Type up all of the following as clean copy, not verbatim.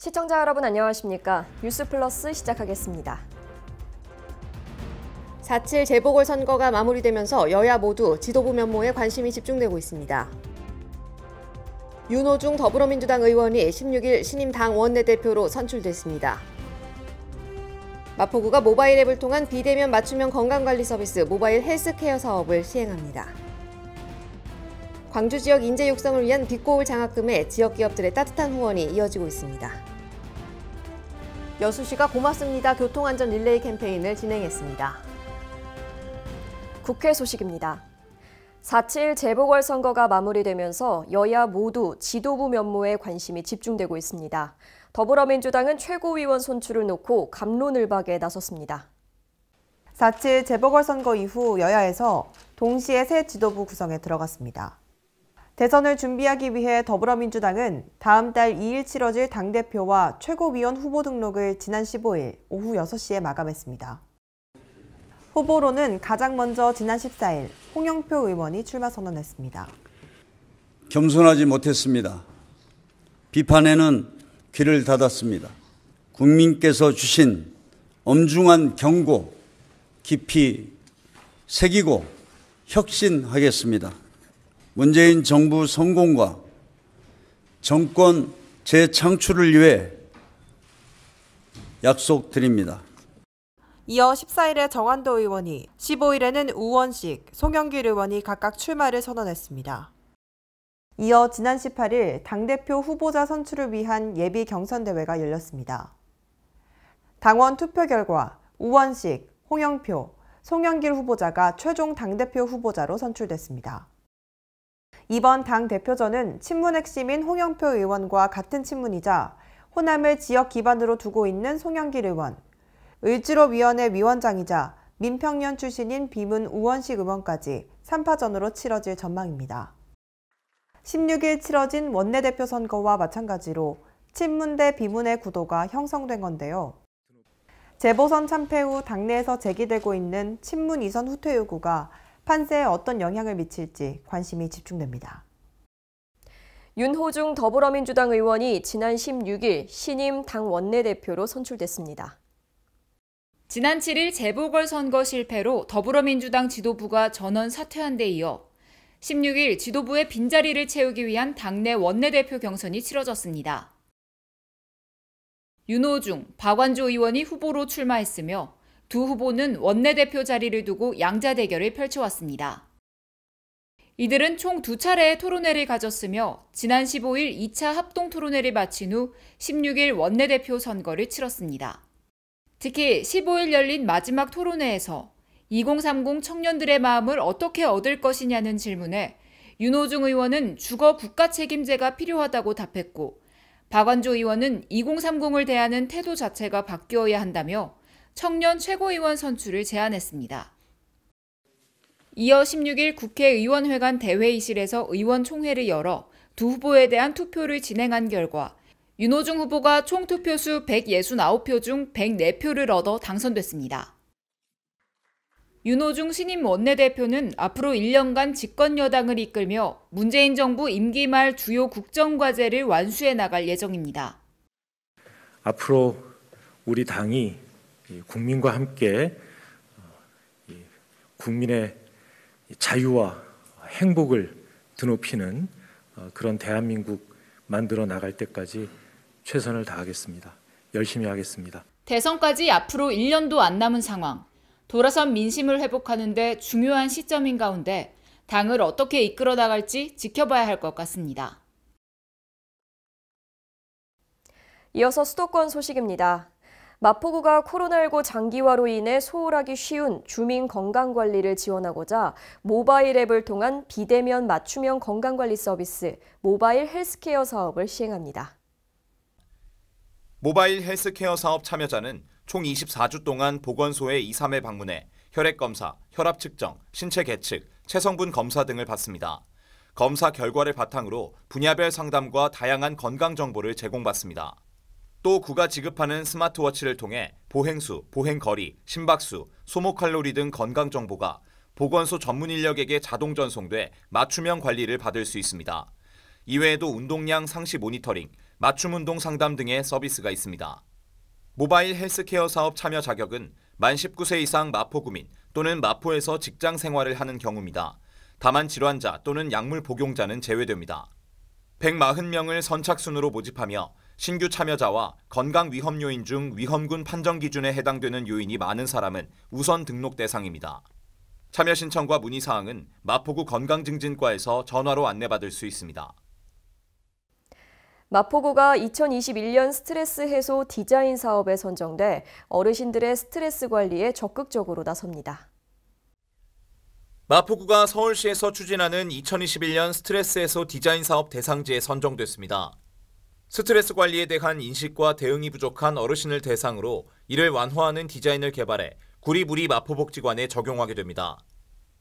시청자 여러분 안녕하십니까? 뉴스플러스 시작하겠습니다. 4.7 재보궐선거가 마무리되면서 여야 모두 지도부 면모에 관심이 집중되고 있습니다. 윤호중 더불어민주당 의원이 16일 신임 당 원내대표로 선출됐습니다. 마포구가 모바일 앱을 통한 비대면 맞춤형 건강관리 서비스 모바일 헬스케어 사업을 시행합니다. 광주 지역 인재 육성을 위한 빛고울 장학금에 지역 기업들의 따뜻한 후원이 이어지고 있습니다. 여수시가 고맙습니다 교통안전 릴레이 캠페인을 진행했습니다. 국회 소식입니다. 4.7 재보궐선거가 마무리되면서 여야 모두 지도부 면모에 관심이 집중되고 있습니다. 더불어민주당은 최고위원 선출을 놓고 갑론을박에 나섰습니다. 4.7 재보궐선거 이후 여야에서 동시에 새 지도부 구성에 들어갔습니다. 대선을 준비하기 위해 더불어민주당은 다음 달 2일 치러질 당대표와 최고위원 후보 등록을 지난 15일 오후 6시에 마감했습니다. 후보로는 가장 먼저 지난 14일 홍영표 의원이 출마 선언했습니다. 겸손하지 못했습니다. 비판에는 귀를 닫았습니다. 국민께서 주신 엄중한 경고 깊이 새기고 혁신하겠습니다. 문재인 정부 성공과 정권 재창출을 위해 약속드립니다. 이어 14일에 정한도 의원이, 15일에는 우원식, 송영길 의원이 각각 출마를 선언했습니다. 이어 지난 18일 당대표 후보자 선출을 위한 예비 경선대회가 열렸습니다. 당원 투표 결과 우원식, 홍영표, 송영길 후보자가 최종 당대표 후보자로 선출됐습니다. 이번 당대표전은 친문 핵심인 홍영표 의원과 같은 친문이자 호남을 지역 기반으로 두고 있는 송영길 의원, 을지로위원회 위원장이자 민평년 출신인 비문 우원식 의원까지 3파전으로 치러질 전망입니다. 16일 치러진 원내대표 선거와 마찬가지로 친문 대 비문의 구도가 형성된 건데요. 재보선 참패 후 당내에서 제기되고 있는 친문 2선 후퇴 요구가 판세에 어떤 영향을 미칠지 관심이 집중됩니다. 윤호중 더불어민주당 의원이 지난 16일 신임 당 원내대표로 선출됐습니다. 지난 7일 재보궐선거 실패로 더불어민주당 지도부가 전원 사퇴한 데 이어 16일 지도부의 빈자리를 채우기 위한 당내 원내대표 경선이 치러졌습니다. 윤호중, 박완조 의원이 후보로 출마했으며 두 후보는 원내대표 자리를 두고 양자 대결을 펼쳐왔습니다. 이들은 총 2차례의 토론회를 가졌으며 지난 15일 2차 합동 토론회를 마친 후 16일 원내대표 선거를 치렀습니다. 특히 15일 열린 마지막 토론회에서 2030 청년들의 마음을 어떻게 얻을 것이냐는 질문에 윤호중 의원은 주거 국가 책임제가 필요하다고 답했고 박완조 의원은 2030을 대하는 태도 자체가 바뀌어야 한다며 청년 최고위원 선출을 제안했습니다. 이어 16일 국회의원회관 대회의실에서 의원총회를 열어 두 후보에 대한 투표를 진행한 결과 윤호중 후보가 총 투표수 169표 중 104표를 얻어 당선됐습니다. 윤호중 신임 원내대표는 앞으로 1년간 집권여당을 이끌며 문재인 정부 임기 말 주요 국정과제를 완수해 나갈 예정입니다. 앞으로 우리 당이 국민과 함께 국민의 자유와 행복을 드높이는 그런 대한민국 만들어 나갈 때까지 최선을 다하겠습니다. 열심히 하겠습니다. 대선까지 앞으로 1년도 안 남은 상황. 돌아선 민심을 회복하는 데 중요한 시점인 가운데 당을 어떻게 이끌어 나갈지 지켜봐야 할 것 같습니다. 이어서 수도권 소식입니다. 마포구가 코로나19 장기화로 인해 소홀하기 쉬운 주민 건강관리를 지원하고자 모바일 앱을 통한 비대면 맞춤형 건강관리 서비스 모바일 헬스케어 사업을 시행합니다. 모바일 헬스케어 사업 참여자는 총 24주 동안 보건소에 2, 3회 방문해 혈액검사, 혈압 측정, 신체 계측, 체성분 검사 등을 받습니다. 검사 결과를 바탕으로 분야별 상담과 다양한 건강 정보를 제공받습니다. 또 구가 지급하는 스마트워치를 통해 보행수, 보행거리, 심박수, 소모칼로리 등 건강 정보가 보건소 전문 인력에게 자동 전송돼 맞춤형 관리를 받을 수 있습니다. 이외에도 운동량 상시 모니터링, 맞춤 운동 상담 등의 서비스가 있습니다. 모바일 헬스케어 사업 참여 자격은 만 19세 이상 마포구민 또는 마포에서 직장 생활을 하는 경우입니다. 다만 질환자 또는 약물 복용자는 제외됩니다. 140명을 선착순으로 모집하며 신규 참여자와 건강 위험 요인 중 위험군 판정 기준에 해당되는 요인이 많은 사람은 우선 등록 대상입니다. 참여 신청과 문의 사항은 마포구 건강증진과에서 전화로 안내받을 수 있습니다. 마포구가 2021년 스트레스 해소 디자인 사업에 선정돼 어르신들의 스트레스 관리에 적극적으로 나섭니다. 마포구가 서울시에서 추진하는 2021년 스트레스 해소 디자인 사업 대상지에 선정됐습니다. 스트레스 관리에 대한 인식과 대응이 부족한 어르신을 대상으로 이를 완화하는 디자인을 개발해 구리부리 마포복지관에 적용하게 됩니다.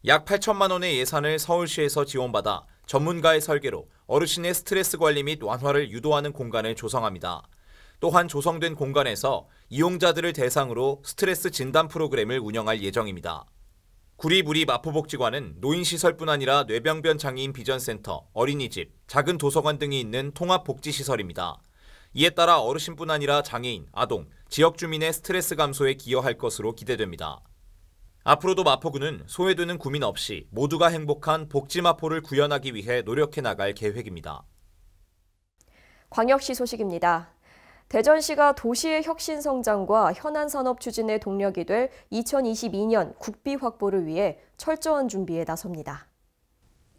약 8천만 원의 예산을 서울시에서 지원받아 전문가의 설계로 어르신의 스트레스 관리 및 완화를 유도하는 공간을 조성합니다. 또한 조성된 공간에서 이용자들을 대상으로 스트레스 진단 프로그램을 운영할 예정입니다. 구리부리 마포복지관은 노인시설뿐 아니라 뇌병변 장애인 비전센터, 어린이집, 작은 도서관 등이 있는 통합복지시설입니다. 이에 따라 어르신뿐 아니라 장애인, 아동, 지역 주민의 스트레스 감소에 기여할 것으로 기대됩니다. 앞으로도 마포구는 소외되는 구민 없이 모두가 행복한 복지마포를 구현하기 위해 노력해 나갈 계획입니다. 광역시 소식입니다. 대전시가 도시의 혁신 성장과 현안 산업 추진의 동력이 될 2022년 국비 확보를 위해 철저한 준비에 나섭니다.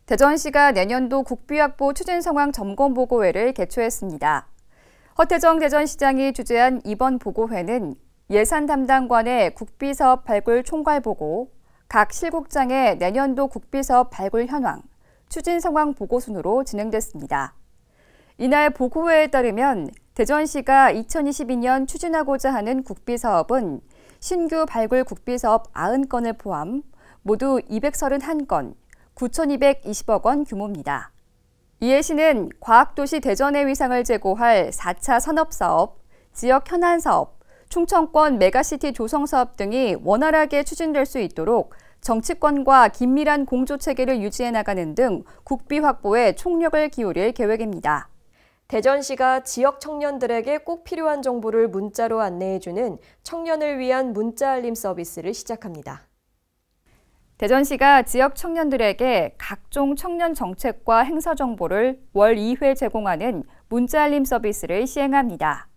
대전시가 내년도 국비 확보 추진 상황 점검 보고회를 개최했습니다. 허태정 대전시장이 주재한 이번 보고회는 예산 담당관의 국비사업 발굴 총괄 보고, 각 실국장의 내년도 국비사업 발굴 현황, 추진 상황 보고 순으로 진행됐습니다. 이날 보고회에 따르면 대전시가 2022년 추진하고자 하는 국비사업은 신규 발굴 국비사업 90건을 포함 모두 231건, 9,220억 원 규모입니다. 이에 시는 과학도시 대전의 위상을 제고할 4차 산업사업, 지역 현안사업, 충청권 메가시티 조성사업 등이 원활하게 추진될 수 있도록 정치권과 긴밀한 공조체계를 유지해 나가는 등 국비 확보에 총력을 기울일 계획입니다. 대전시가 지역 청년들에게 꼭 필요한 정보를 문자로 안내해주는 청년을 위한 문자 알림 서비스를 시작합니다. 대전시가 지역 청년들에게 각종 청년 정책과 행사 정보를 월 2회 제공하는 문자 알림 서비스를 시행합니다.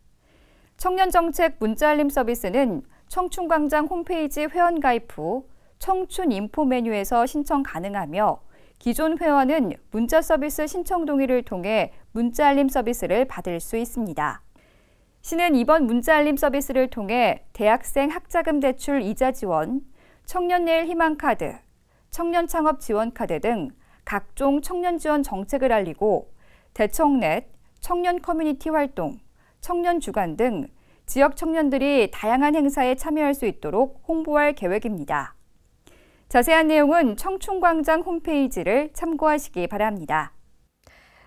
청년 정책 문자 알림 서비스는 청춘광장 홈페이지 회원 가입 후 청춘 인포 메뉴에서 신청 가능하며 기존 회원은 문자 서비스 신청 동의를 통해 문자 알림 서비스를 받을 수 있습니다. 시는 이번 문자 알림 서비스를 통해 대학생 학자금 대출 이자 지원, 청년내일 희망카드, 청년 창업 지원 카드 등 각종 청년 지원 정책을 알리고 대청넷, 청년 커뮤니티 활동, 청년 주간 등 지역 청년들이 다양한 행사에 참여할 수 있도록 홍보할 계획입니다. 자세한 내용은 청춘광장 홈페이지를 참고하시기 바랍니다.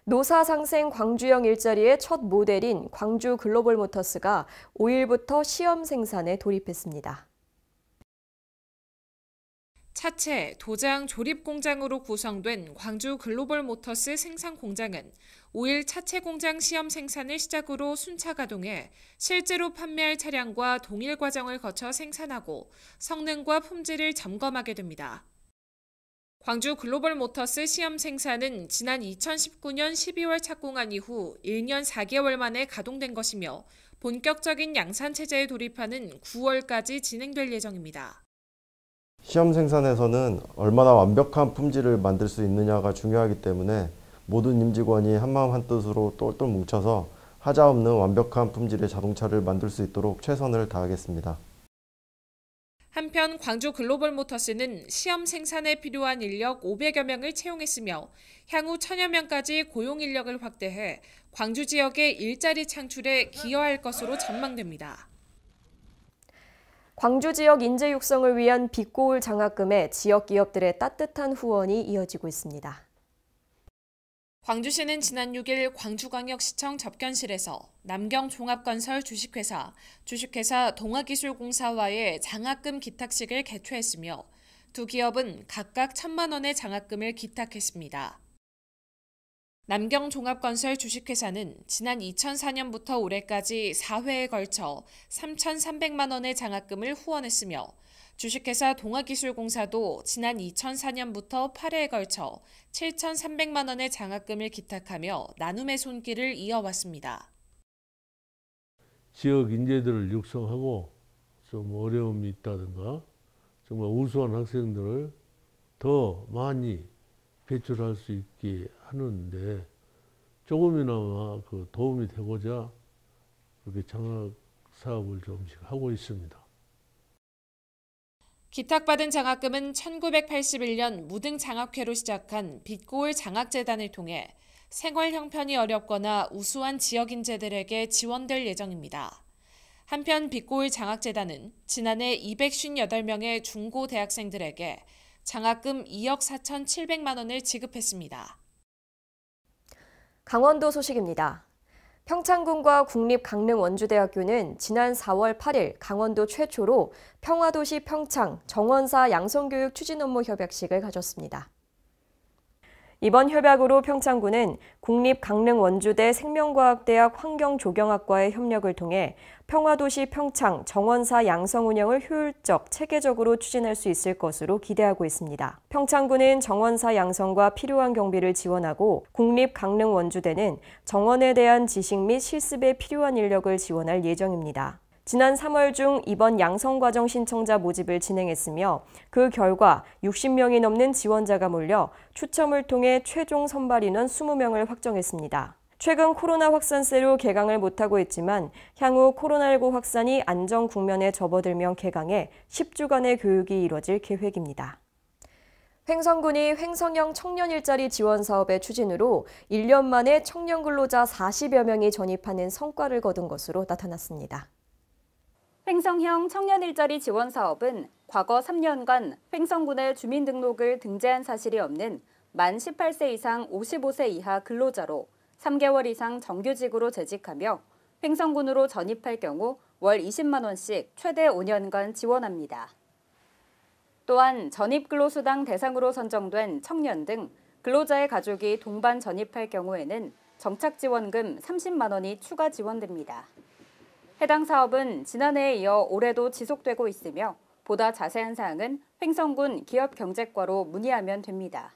노사 상생 광주형 일자리의 첫 모델인 광주 글로벌 모터스가 5일부터 시험 생산에 돌입했습니다. 차체, 도장, 조립 공장으로 구성된 광주 글로벌 모터스 생산 공장은 5일 차체 공장 시험 생산을 시작으로 순차 가동해 실제로 판매할 차량과 동일 과정을 거쳐 생산하고 성능과 품질을 점검하게 됩니다. 광주 글로벌 모터스 시험 생산은 지난 2019년 12월 착공한 이후 1년 4개월 만에 가동된 것이며 본격적인 양산 체제에 돌입하는 9월까지 진행될 예정입니다. 시험 생산에서는 얼마나 완벽한 품질을 만들 수 있느냐가 중요하기 때문에 모든 임직원이 한마음 한뜻으로 똘똘 뭉쳐서 하자없는 완벽한 품질의 자동차를 만들 수 있도록 최선을 다하겠습니다. 한편 광주 글로벌 모터스는 시험 생산에 필요한 인력 500여 명을 채용했으며 향후 1,000여 명까지 고용 인력을 확대해 광주 지역의 일자리 창출에 기여할 것으로 전망됩니다. 광주 지역 인재 육성을 위한 빛고울 장학금에 지역 기업들의 따뜻한 후원이 이어지고 있습니다. 광주시는 지난 6일 광주광역시청 접견실에서 남경종합건설 주식회사 동아기술공사와의 장학금 기탁식을 개최했으며 두 기업은 각각 1,000만 원의 장학금을 기탁했습니다. 남경종합건설 주식회사는 지난 2004년부터 올해까지 4회에 걸쳐 3,300만 원의 장학금을 후원했으며 주식회사 동아기술공사도 지난 2004년부터 8회에 걸쳐 7,300만 원의 장학금을 기탁하며 나눔의 손길을 이어왔습니다. 지역 인재들을 육성하고 좀 어려움이 있다든가 정말 우수한 학생들을 더 많이 배출할 수 있게 하는데 조금이나마 그 도움이 되고자 그렇게 장학 사업을 조금씩 하고 있습니다. 기탁받은 장학금은 1981년 무등장학회로 시작한 빛고울 장학재단을 통해 생활 형편이 어렵거나 우수한 지역 인재들에게 지원될 예정입니다. 한편 빛고울 장학재단은 지난해 258명의 중고 대학생들에게 장학금 2억 4,700만 원을 지급했습니다. 강원도 소식입니다. 평창군과 국립강릉원주대학교는 지난 4월 8일 강원도 최초로 평화도시 평창 정원사 양성교육 추진 업무 협약식을 가졌습니다. 이번 협약으로 평창군은 국립강릉원주대 생명과학대학 환경조경학과의 협력을 통해 평화도시 평창 정원사 양성 운영을 효율적, 체계적으로 추진할 수 있을 것으로 기대하고 있습니다. 평창군은 정원사 양성과 필요한 경비를 지원하고 국립강릉원주대는 정원에 대한 지식 및 실습에 필요한 인력을 지원할 예정입니다. 지난 3월 중 이번 양성과정 신청자 모집을 진행했으며 그 결과 60명이 넘는 지원자가 몰려 추첨을 통해 최종 선발 인원 20명을 확정했습니다. 최근 코로나 확산세로 개강을 못하고 있지만 향후 코로나19 확산이 안정 국면에 접어들면 개강해 10주간의 교육이 이뤄질 계획입니다. 횡성군이 횡성형 청년 일자리 지원 사업의 추진으로 1년 만에 청년 근로자 40여 명이 전입하는 성과를 거둔 것으로 나타났습니다. 횡성형 청년 일자리 지원 사업은 과거 3년간 횡성군의 주민등록을 등재한 사실이 없는 만 18세 이상 55세 이하 근로자로 3개월 이상 정규직으로 재직하며 횡성군으로 전입할 경우 월 20만 원씩 최대 5년간 지원합니다. 또한 전입근로수당 대상으로 선정된 청년 등 근로자의 가족이 동반 전입할 경우에는 정착지원금 30만 원이 추가 지원됩니다. 해당 사업은 지난해에 이어 올해도 지속되고 있으며 보다 자세한 사항은 횡성군 기업경제과로 문의하면 됩니다.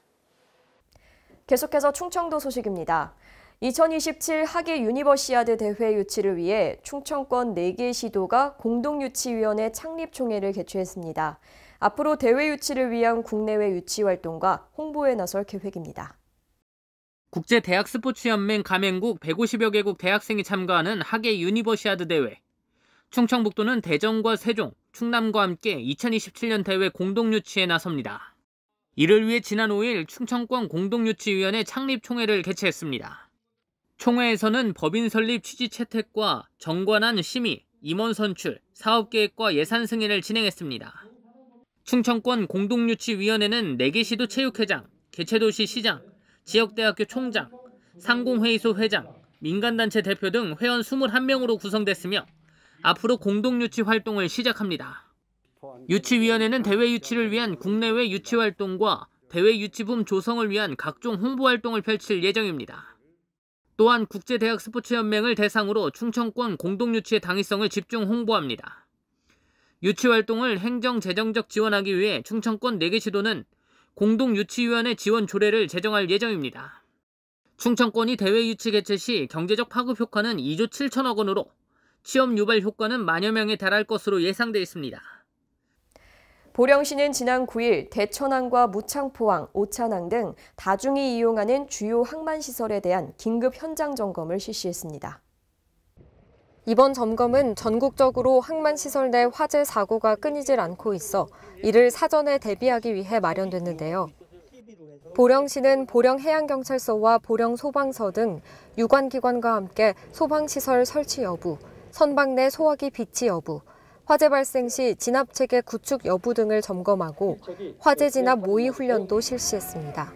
계속해서 충청도 소식입니다. 2027 하계 유니버시아드 대회 유치를 위해 충청권 4개 시도가 공동유치위원회 창립총회를 개최했습니다. 앞으로 대회 유치를 위한 국내외 유치 활동과 홍보에 나설 계획입니다. 국제대학스포츠연맹 가맹국 150여 개국 대학생이 참가하는 하계 유니버시아드 대회. 충청북도는 대전과 세종, 충남과 함께 2027년 대회 공동유치에 나섭니다. 이를 위해 지난 5일 충청권 공동유치위원회 창립총회를 개최했습니다. 총회에서는 법인 설립 취지 채택과 정관안 심의, 임원 선출, 사업계획과 예산 승인을 진행했습니다. 충청권 공동유치위원회는 4개 시도 체육회장, 개최도시 시장, 지역대학교 총장, 상공회의소 회장, 민간단체 대표 등 회원 21명으로 구성됐으며 앞으로 공동유치 활동을 시작합니다. 유치위원회는 대회 유치를 위한 국내외 유치 활동과 대회 유치붐 조성을 위한 각종 홍보 활동을 펼칠 예정입니다. 또한 국제대학스포츠연맹을 대상으로 충청권 공동유치의 당위성을 집중 홍보합니다. 유치 활동을 행정-재정적 지원하기 위해 충청권 4개 시도는 공동유치위원회 지원 조례를 제정할 예정입니다. 충청권이 대회 유치 개최 시 경제적 파급 효과는 2조 7천억 원으로 취업 유발 효과는 만여 명에 달할 것으로 예상돼 있습니다. 보령시는 지난 9일 대천항과 무창포항, 오찬항 등 다중이 이용하는 주요 항만시설에 대한 긴급 현장 점검을 실시했습니다. 이번 점검은 전국적으로 항만시설 내 화재 사고가 끊이질 않고 있어 이를 사전에 대비하기 위해 마련됐는데요. 보령시는 보령해양경찰서와 보령소방서 등 유관기관과 함께 소방시설 설치 여부, 선박 내 소화기 비치 여부, 화재 발생 시 진압체계 구축 여부 등을 점검하고 화재 진압 모의 훈련도 실시했습니다.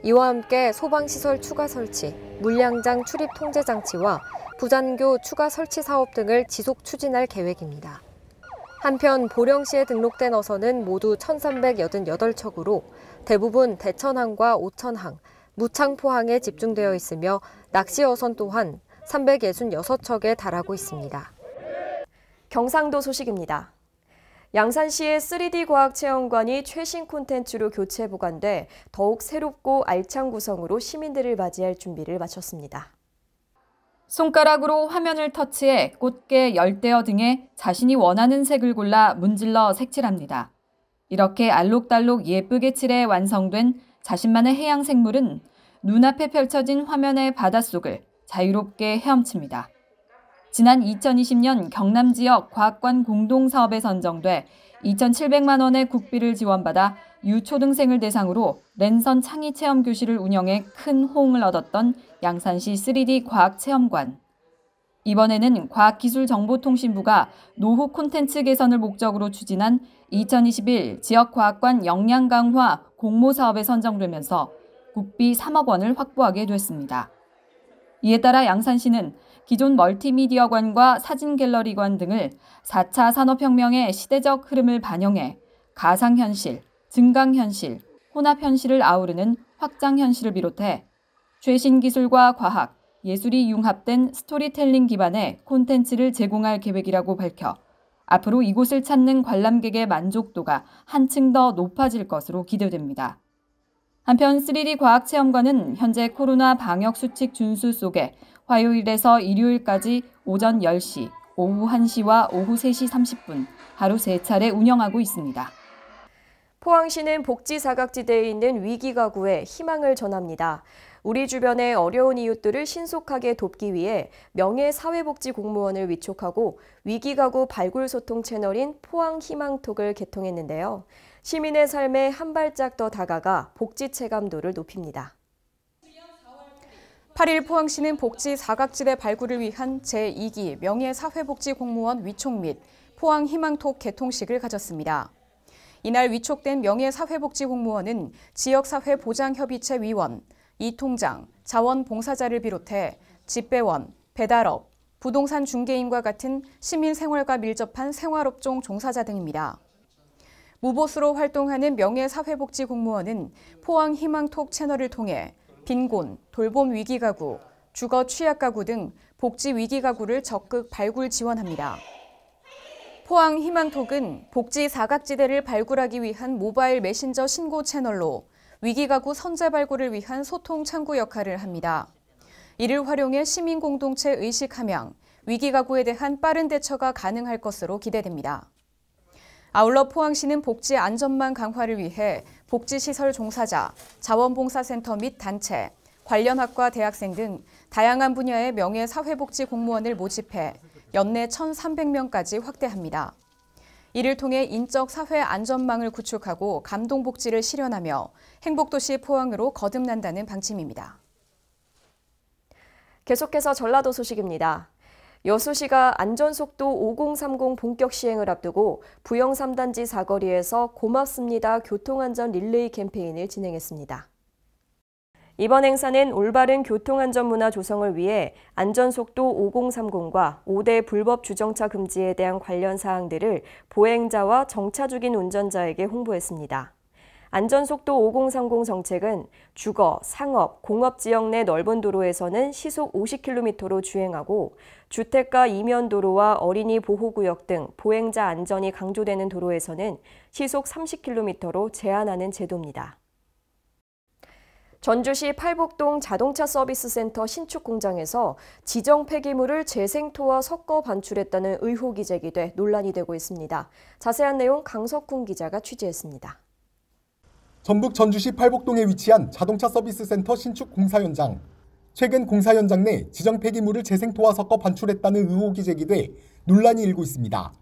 이와 함께 소방시설 추가 설치, 물량장 출입 통제 장치와 부잔교 추가 설치 사업 등을 지속 추진할 계획입니다. 한편 보령시에 등록된 어선은 모두 1,388척으로 대부분 대천항과 오천항, 무창포항에 집중되어 있으며 낚시 어선 또한 366척에 달하고 있습니다. 경상도 소식입니다. 양산시의 3D 과학체험관이 최신 콘텐츠로 교체 보관돼 더욱 새롭고 알찬 구성으로 시민들을 맞이할 준비를 마쳤습니다. 손가락으로 화면을 터치해 꽃게, 열대어 등의 자신이 원하는 색을 골라 문질러 색칠합니다. 이렇게 알록달록 예쁘게 칠해 완성된 자신만의 해양 생물은 눈앞에 펼쳐진 화면의 바닷속을 자유롭게 헤엄칩니다. 지난 2020년 경남 지역 과학관 공동사업에 선정돼 2,700만 원의 국비를 지원받아 유초등생을 대상으로 랜선 창의 체험 교실을 운영해 큰 호응을 얻었던 양산시 3D 과학체험관. 이번에는 과학기술정보통신부가 노후 콘텐츠 개선을 목적으로 추진한 2021 지역과학관 역량 강화 공모사업에 선정되면서 국비 3억 원을 확보하게 됐습니다. 이에 따라 양산시는 기존 멀티미디어관과 사진갤러리관 등을 4차 산업혁명의 시대적 흐름을 반영해 가상현실, 증강현실, 혼합현실을 아우르는 확장현실을 비롯해 최신 기술과 과학, 예술이 융합된 스토리텔링 기반의 콘텐츠를 제공할 계획이라고 밝혀 앞으로 이곳을 찾는 관람객의 만족도가 한층 더 높아질 것으로 기대됩니다. 한편 3D 과학체험관은 현재 코로나 방역 수칙 준수 속에 화요일에서 일요일까지 오전 10시, 오후 1시와 오후 3시 30분 하루 3차례 운영하고 있습니다. 포항시는 복지 사각지대에 있는 위기 가구에 희망을 전합니다. 우리 주변의 어려운 이웃들을 신속하게 돕기 위해 명예사회복지공무원을 위촉하고 위기가구 발굴소통 채널인 포항희망톡을 개통했는데요. 시민의 삶에 한 발짝 더 다가가 복지 체감도를 높입니다. 8일 포항시는 복지 사각지대 발굴을 위한 제2기 명예사회복지공무원 위촉 및 포항희망톡 개통식을 가졌습니다. 이날 위촉된 명예사회복지공무원은 지역사회보장협의체 위원, 이통장, 자원봉사자를 비롯해 집배원, 배달업, 부동산 중개인과 같은 시민생활과 밀접한 생활업종 종사자 등입니다. 무보수로 활동하는 명예사회복지공무원은 포항희망톡 채널을 통해 빈곤, 돌봄 위기가구, 주거 취약가구 등 복지 위기가구를 적극 발굴 지원합니다. 포항희망톡은 복지 사각지대를 발굴하기 위한 모바일 메신저 신고 채널로 위기가구 선제 발굴을 위한 소통 창구 역할을 합니다. 이를 활용해 시민공동체 의식 함양, 위기가구에 대한 빠른 대처가 가능할 것으로 기대됩니다. 아울러 포항시는 복지 안전망 강화를 위해 복지시설 종사자, 자원봉사센터 및 단체, 관련 학과 대학생 등 다양한 분야의 명예사회복지 공무원을 모집해 연내 1,300명까지 확대합니다. 이를 통해 인적 사회 안전망을 구축하고 감동복지를 실현하며 행복도시 포항으로 거듭난다는 방침입니다. 계속해서 전라도 소식입니다. 여수시가 안전속도 5030 본격 시행을 앞두고 부영 3단지 사거리에서 고맙습니다 교통안전 릴레이 캠페인을 진행했습니다. 이번 행사는 올바른 교통안전 문화 조성을 위해 안전속도 5030과 5대 불법 주정차 금지에 대한 관련 사항들을 보행자와 정차 중인 운전자에게 홍보했습니다. 안전속도 5030 정책은 주거, 상업, 공업지역 내 넓은 도로에서는 시속 50km로 주행하고 주택가 이면 도로와 어린이 보호구역 등 보행자 안전이 강조되는 도로에서는 시속 30km로 제한하는 제도입니다. 전주시 팔복동 자동차 서비스 센터 신축 공장에서 지정 폐기물을 재생토와 섞어 반출했다는 의혹이 제기돼 논란이 되고 있습니다. 자세한 내용 강석훈 기자가 취재했습니다. 전북 전주시 팔복동에 위치한 자동차 서비스 센터 신축 공사 현장. 최근 공사 현장 내 지정 폐기물을 재생토와 섞어 반출했다는 의혹이 제기돼 논란이 일고 있습니다.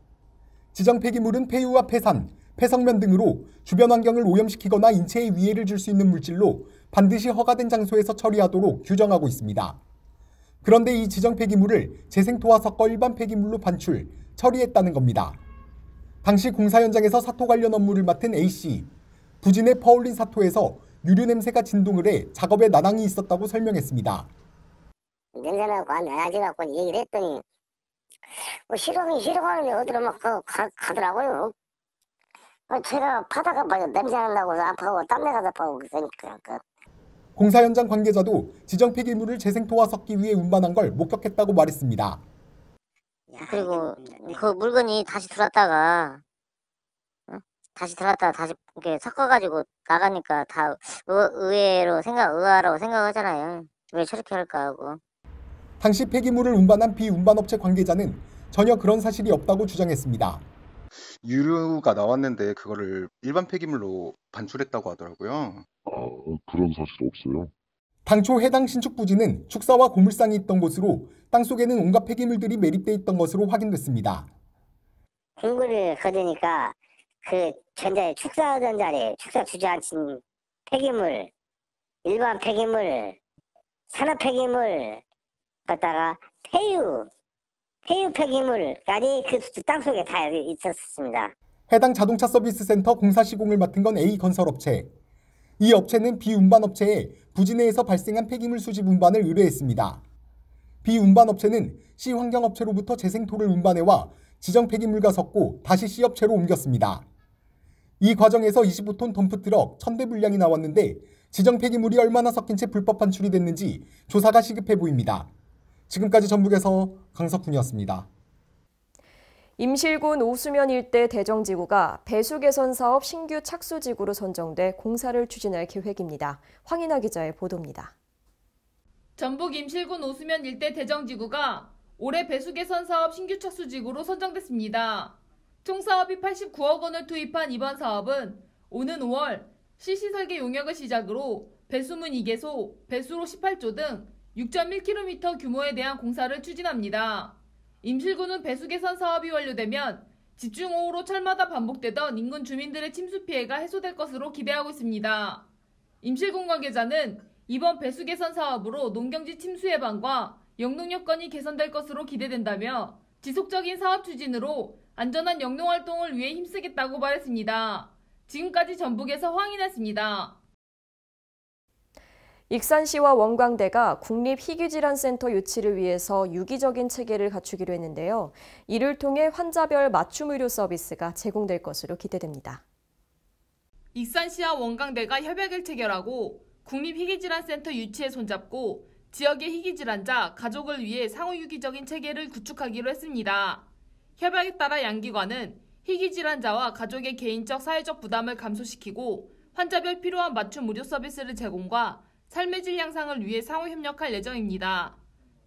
지정 폐기물은 폐유와 폐산, 폐성면 등으로 주변 환경을 오염시키거나 인체에 위해를 줄 수 있는 물질로 반드시 허가된 장소에서 처리하도록 규정하고 있습니다. 그런데 이 지정 폐기물을 재생토와 섞어 일반 폐기물로 반출, 처리했다는 겁니다. 당시 공사 현장에서 사토 관련 업무를 맡은 A씨, 부진의 퍼올린 사토에서 유류 냄새가 진동을 해 작업에 난항이 있었다고 설명했습니다. 냄새나고 안 나야지라고 얘기를 했더니 싫어하는데 어디로 막 가더라고요. 제가 바다가 냄새 난다고 아파하고 땀내 가서 아파하고 그러니까. 공사 현장 관계자도 지정 폐기물을 재생토와 섞기 위해 운반한 걸 목격했다고 말했습니다. 그리고 그 물건이 다시 들어왔다가 다시 이렇게 섞어가지고 나가니까 다 의아라고 생각하잖아요. 왜 저렇게 할까 하고. 당시 폐기물을 운반한 비운반업체 관계자는 전혀 그런 사실이 없다고 주장했습니다. 유류가 나왔는데 그거를 일반 폐기물로 반출했다고 하더라고요. 그런 사실 없어요. 당초 해당 신축 부지는 축사와 고물상이 있던 곳으로 땅속에는 온갖 폐기물들이 매립돼 있던 것으로 확인됐습니다. 공구를 거두니까 그 축사 전자래 축사 주저앉힌 폐기물, 일반 폐기물, 산업 폐기물 갖다가 폐유 폐기물까지 그 땅속에 다 있었습니다. 해당 자동차 서비스 센터 공사 시공을 맡은 건 A건설업체. 이 업체는 비운반업체에 부지 내에서 발생한 폐기물 수집 운반을 의뢰했습니다. 비운반업체는 C환경업체로부터 재생토를 운반해와 지정 폐기물과 섞고 다시 C업체로 옮겼습니다. 이 과정에서 25톤 덤프트럭 1000대 분량이 나왔는데 지정 폐기물이 얼마나 섞인 채 불법 반출이 됐는지 조사가 시급해 보입니다. 지금까지 전북에서 강석훈이었습니다. 임실군 오수면 일대 대정지구가 배수 개선 사업 신규 착수지구로 선정돼 공사를 추진할 계획입니다. 황인아 기자의 보도입니다. 전북 임실군 오수면 일대 대정지구가 올해 배수 개선 사업 신규 착수지구로 선정됐습니다. 총 사업이 89억 원을 투입한 이번 사업은 오는 5월 CC 설계 용역을 시작으로 배수문 2개소, 배수로 18조 등 6.1km 규모에 대한 공사를 추진합니다. 임실군은 배수 개선 사업이 완료되면 집중호우로 철마다 반복되던 인근 주민들의 침수 피해가 해소될 것으로 기대하고 있습니다. 임실군 관계자는 이번 배수 개선 사업으로 농경지 침수 예방과 영농 여건이 개선될 것으로 기대된다며 지속적인 사업 추진으로 안전한 영농 활동을 위해 힘쓰겠다고 말했습니다. 지금까지 전북에서 황인혜였습니다. 익산시와 원광대가 국립희귀질환센터 유치를 위해서 유기적인 체계를 갖추기로 했는데요. 이를 통해 환자별 맞춤 의료 서비스가 제공될 것으로 기대됩니다. 익산시와 원광대가 협약을 체결하고 국립희귀질환센터 유치에 손잡고 지역의 희귀질환자, 가족을 위해 상호 유기적인 체계를 구축하기로 했습니다. 협약에 따라 양기관은 희귀질환자와 가족의 개인적 사회적 부담을 감소시키고 환자별 필요한 맞춤 의료 서비스를 제공과 삶의 질 향상을 위해 상호 협력할 예정입니다.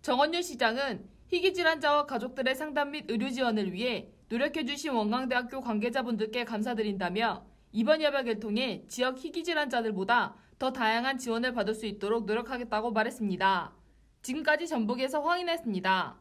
정원윤 시장은 희귀질환자와 가족들의 상담 및 의료 지원을 위해 노력해주신 원광대학교 관계자분들께 감사드린다며 이번 협약을 통해 지역 희귀질환자들보다 더 다양한 지원을 받을 수 있도록 노력하겠다고 말했습니다. 지금까지 전북에서 황인혜였습니다.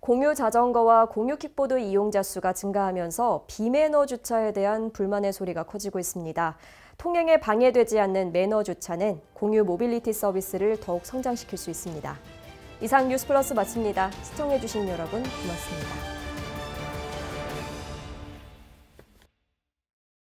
공유 자전거와 공유 킥보드 이용자 수가 증가하면서 비매너 주차에 대한 불만의 소리가 커지고 있습니다. 통행에 방해되지 않는 매너 주차는 공유 모빌리티 서비스를 더욱 성장시킬 수 있습니다. 이상 뉴스플러스 마칩니다. 시청해주신 여러분 고맙습니다.